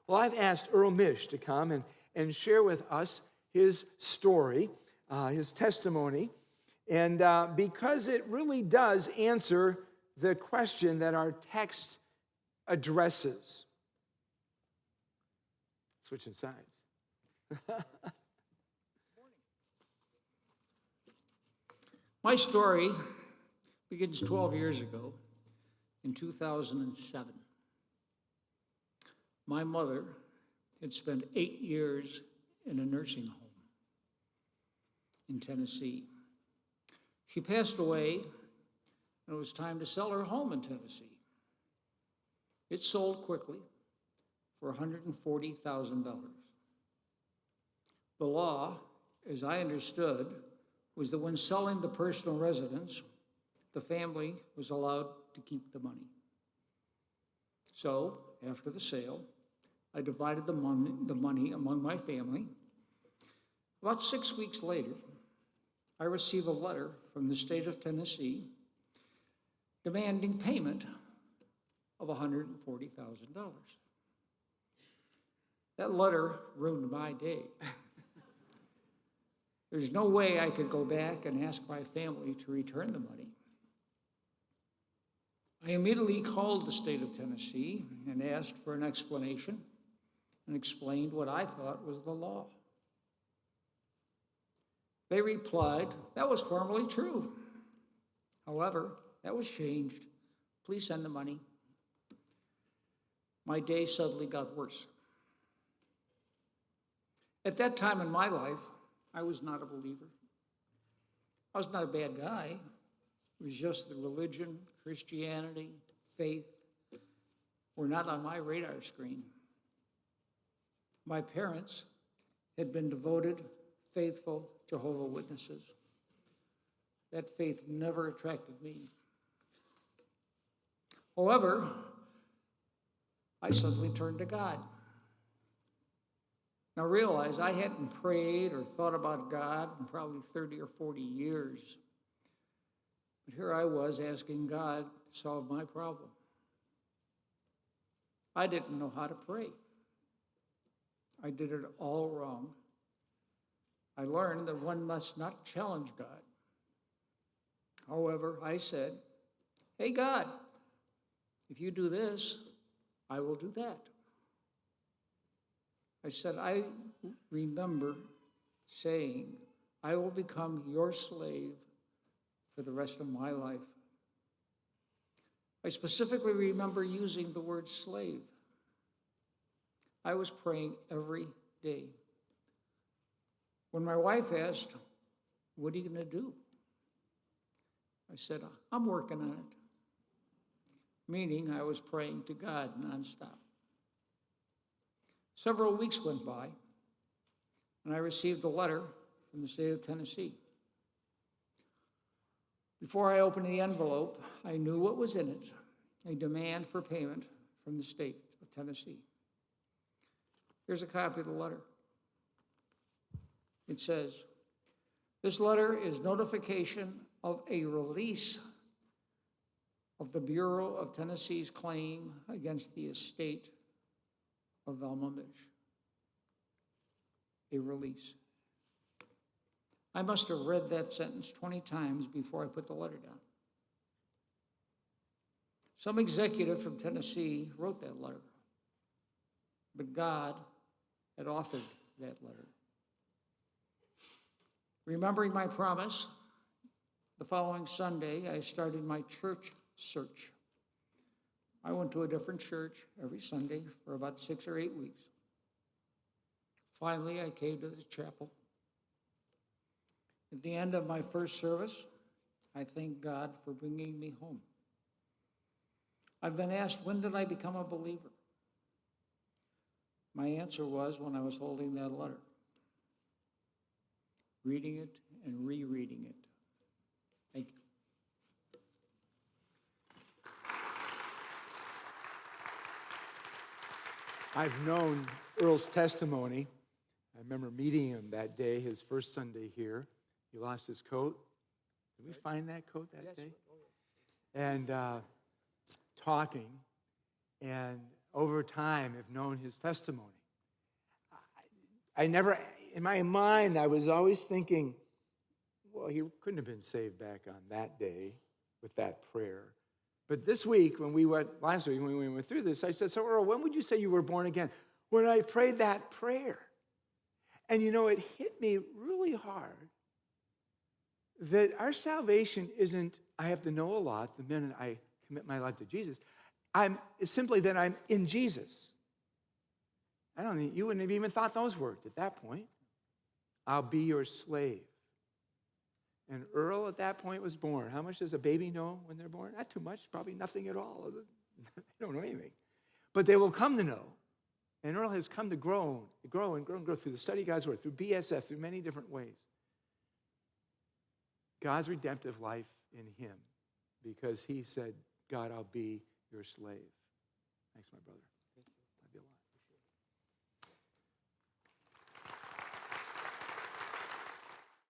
Well, I've asked Earl Misch to come and share with us his story, his testimony, and because it really does answer the question that our text addresses. Switching sides. My story begins 12 years ago in 2007. My mother had spent 8 years in a nursing home in Tennessee. She passed away, and it was time to sell her home in Tennessee. It sold quickly for $140,000. The law, as I understood, was that when selling the personal residence, the family was allowed to keep the money. So, after the sale, I divided the money among my family. About 6 weeks later, I received a letter from the state of Tennessee demanding payment of $140,000. That letter ruined my day. There's no way I could go back and ask my family to return the money. I immediately called the state of Tennessee and asked for an explanation and explained what I thought was the law. They replied, that was formerly true. However, that was changed. Please send the money. My day suddenly got worse. At that time in my life, I was not a believer. I was not a bad guy. It was just the religion, Christianity, faith were not on my radar screen. My parents had been devoted, faithful Jehovah's Witnesses. That faith never attracted me. However, I suddenly turned to God. Now realize I hadn't prayed or thought about God in probably 30 or 40 years. But here I was asking God to solve my problem. I didn't know how to pray. I did it all wrong. I learned that one must not challenge God. However, I said, hey God, if you do this, I will do that. I said, I remember saying, I will become your slave for the rest of my life. I specifically remember using the word slave. I was praying every day. When my wife asked, what are you going to do? I said, I'm working on it. Meaning I was praying to God nonstop. Several weeks went by, and I received a letter from the state of Tennessee. Before I opened the envelope, I knew what was in it, a demand for payment from the state of Tennessee. Here's a copy of the letter. It says, this letter is notification of a release of the Bureau of Tennessee's claim against the estate of Earl Misch. A release. I must have read that sentence 20 times before I put the letter down. Some executive from Tennessee wrote that letter, but God had authored that letter. Remembering my promise, the following Sunday, I started my church search. I went to a different church every Sunday for about 6 or 8 weeks. Finally, I came to the chapel. At the end of my first service, I thank God for bringing me home. I've been asked, when did I become a believer? My answer was when I was holding that letter, reading it and rereading it. Thank you. I've known Earl's testimony. I remember meeting him that day, his first Sunday here. He lost his coat. Did we find that coat that day? And talking. And over time have known his testimony. I never, in my mind, I was always thinking, well, he couldn't have been saved back on that day with that prayer. But last week when we went through this, I said, so Earl, when would you say you were born again? When I prayed that prayer. And it hit me really hard that our salvation isn't, I have to know a lot the minute I commit my life to Jesus. It's simply that I'm in Jesus. I don't think you wouldn't have even thought those words at that point. I'll be your slave. And Earl at that point was born. How much does a baby know when they're born? Not too much, probably nothing at all. They don't know anything. But they will come to know. And Earl has come to grow through the study of God's word, through BSF, through many different ways. God's redemptive life in him, because he said, God, I'll be your slave. Thanks, my brother.